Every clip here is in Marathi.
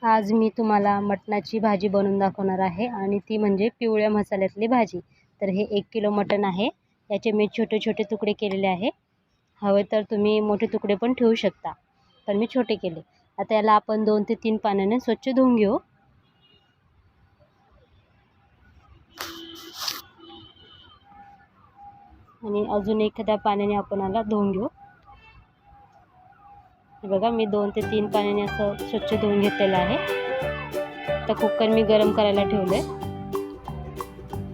आज मी तुम्हाला मटणाची भाजी बनवून दाखवणार आहे आणि ती म्हणजे पिवळ्या मसाल्यातली भाजी। तर हे 1 किलो मटण आहे। याचे मी छोटे छोटे तुकडे केलेले आहे। हवे तर तुम्ही मोठे तुकडे पण ठेवू शकता, पण मी छोटे केले। आता याला आपण 2 ते 3 पाण्याने स्वच्छ धुवून घेऊ। आणि अजून एखाद्या पाण्याने आपण याला धुवून घेऊ। हे बघा, मी 2 ते 3 पाण्याने असं स्वच्छ धुवून घेतलेलं आहे। तर कुकर मी गरम करायला ठेवले।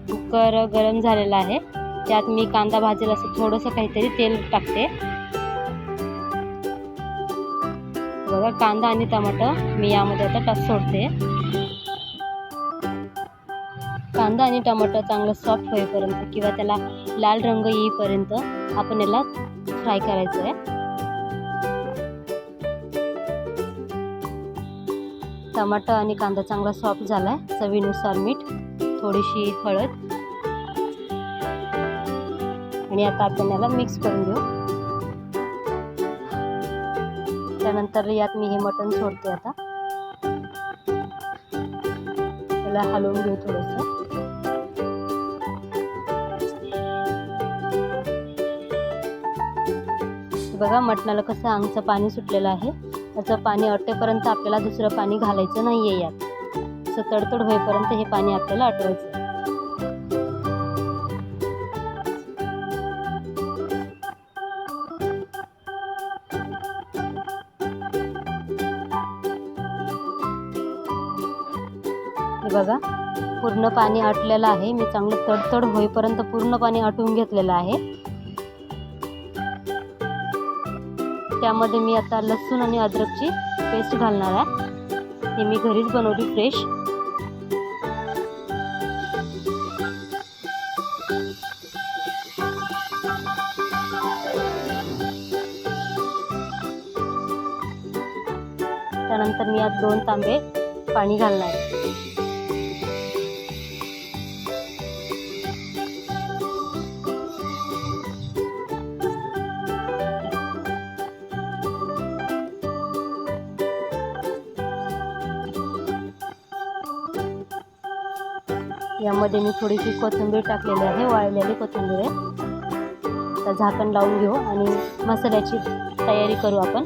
कुकर गरम झालेला आहे। त्यात मी कांदा भाजेल असं थोडंसं काहीतरी तेल टाकते। बघा, कांदा आणि टमाटर मी यामध्ये आता सोडते। कांदा आणि टमाटर चांगलं सॉफ्ट होईपर्यंत किंवा त्याला लाल रंग येईपर्यंत आपण याला फ्राय करायचं आहे। टमाटर आणि कांदा चांगला सॉफ्ट झाला आहे। चवीनुसार मीठ, थोडीशी हळद आणि आता आपण याला मिक्स करून घेऊ। त्यानंतर यात मी हे मटण सोडते। आता याला हलवून घेऊ थोडंसं। बघा, मटणाला कसं अंगचं पाणी सुटलेलं आहे। त्याचं पाणी आटेपर्यंत आपल्याला दुसरं पाणी घालायचं नाहीये। यात असं तडतड होईपर्यंत हे पाणी आपल्याला आटवायचं। हे बघा, पूर्ण पाणी आटलेलं आहे। मी चांगलं तडतड होईपर्यंत पूर्ण पाणी आटवून घेतलेलं आहे। त्यामध्ये मी आता लसूण आणि अद्रकची पेस्ट घालणार आहे। ही मी घरीच बनवली फ्रेश। त्यानंतर मी यात 2 तांबे पाणी घालणार आहे। यामध्ये मी थोडीशी कोथिंबीर टाकलेली आहे, वाळलेली कोथिंबीर आहे। तर झाकण लावून घेऊ आणि मसाल्याची तयारी करू आपण।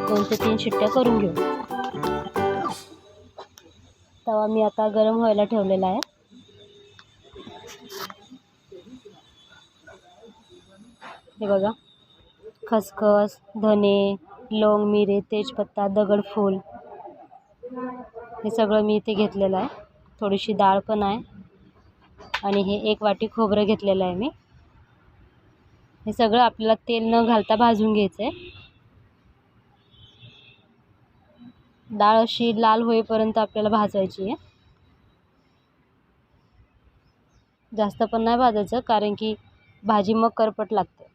2 ते 3 शिट्ट्या करून घेऊ। तवा मी आता गरम व्हायला ठेवलेला आहे। हे बघा, खसखस, धने, लवंग, मिरे, तेजपत्ता, दगडफूल हे सगळं मी इथे घेतलेलं आहे। थोडीशी डाळ पण आहे आणि हे 1 वाटी खोबरं घेतलेलं आहे मी। हे सगळं आपल्याला तेल न घालता भाजून घ्यायचं आहे। डाळ अशी लाल होईपर्यंत आपल्याला भाजायची आहे। जास्त पण नाही भाजायचं, कारण की भाजी मग करपट लागते।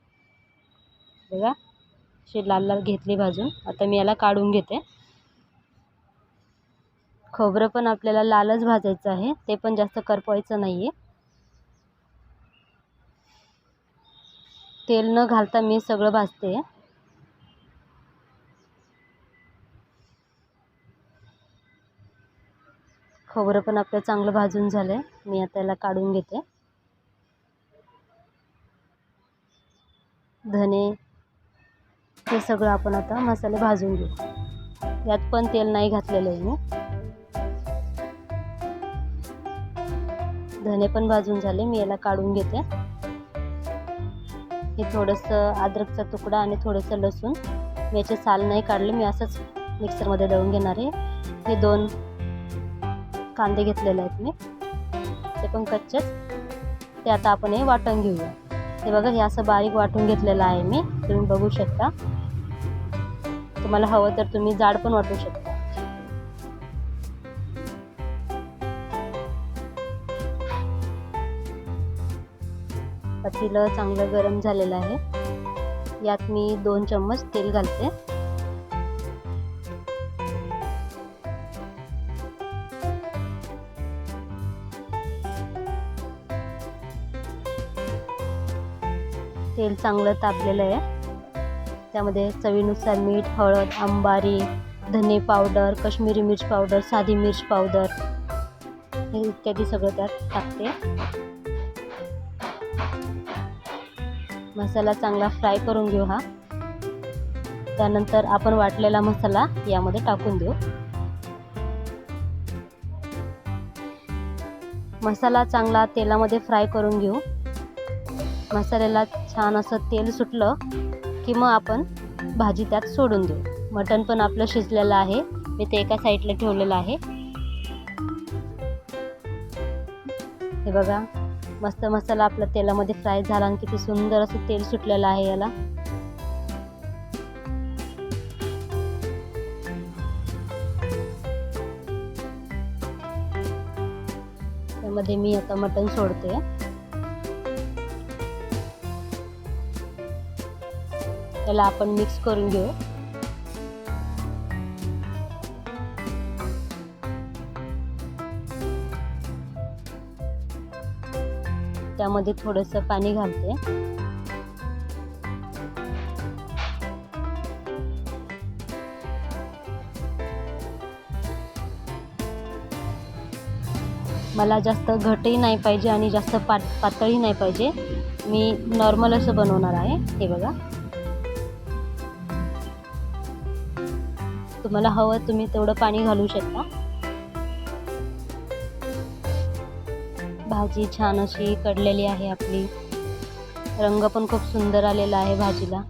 बघा, अशी लाल लाल घेतली भाजून। आता मी याला काढून घेते। खोबरं पण आपल्याला लालच भाजायचं आहे, ते पण जास्त करपवायचं नाहीये। तेल न घालता मी सगळं भाजते। खोबरं पण आपलं चांगलं भाजून झालंय। मी आता याला काढून घेते। धने हे सगळं आपण आता मसाले भाजून घेऊ। यात पण तेल नाही घातलेलं आहे मी। धने पण भाजून झाले, मी याला काढून घेते। हे थोडंसं अद्रकचा तुकडा आणि थोडंसं लसूण, मी याचे साल नाही काढले, मी असंच मिक्सरमध्ये दळून घेणार आहे। हे 2 कांदे घेतलेले आहेत मी, ते पण कच्चेच। ते आता आपण हे वाटण घेऊया। हे बघा, हे असं बारीक वाटून घेतलेलं आहे मी, तुम्ही बघू शकता। तुम्हाला हवं तर तुम्ही जाड पण वाटू शकता। पातेलं चांगलं गरम झालेलं आहे। यात मी 2 चम्मच तेल घालते। तेल चांगलं तापलेलं आहे। त्यामध्ये चवीनुसार मीठ, हळद, अंबारी, धने पावडर, काश्मीरी मिर्च पावडर, साधी मिर्च पावडर हे इत्यादी सगळं त्यात टाकते. मसाला चांगला फ्राय करून घेऊ हा. त्यानंतर आपण वाटलेला मसाला यामध्ये टाकून देऊ. मसाला चांगला तेलामध्ये फ्राय करून घेऊ. मसाल्याला छान असं तेल सुटलं की मग आपण भाजी त्यात सोडून देऊ. मटण पण आपलं शिजलेलं आहे. मी ते एका साईडला ठेवलेलं आहे. हे बघा, मस्त मसाला आपला तेलामध्ये फ्राय झाला आणि किती सुंदर असं तेल सुटलेलं आहे याला. त्यामध्ये मी आता मटण सोडते. त्याला आपण मिक्स करून घेऊ. त्यामध्ये थोडंसं पाणी घालते. मला जास्त घटही नाही पाहिजे आणि जास्त पातळही नाही पाहिजे. मी नॉर्मल असं बनवणार आहे. हे बघा, तुम्हाला हवं तुम्ही तेवढं पाणी घालू शकता. भाजी छान अशी कडलेली आहे आपली. रंग पण खूप सुंदर आलेला आहे भाजीला.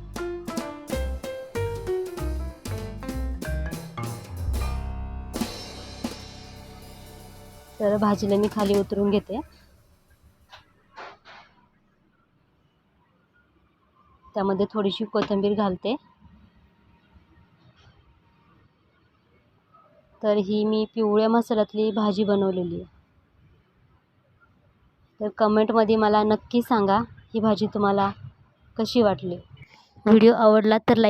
तर भाजीला मी खाली उतरून घेते. त्यामध्ये थोडीशी कोथिंबीर घालते. तर ही मी पिवळ्या मसाल्यातली भाजी बनवलेली आहे. तर कमेंटमध्ये मला नक्की सांगा ही भाजी तुम्हाला कशी वाटली. व्हिडिओ आवडला तर लाईक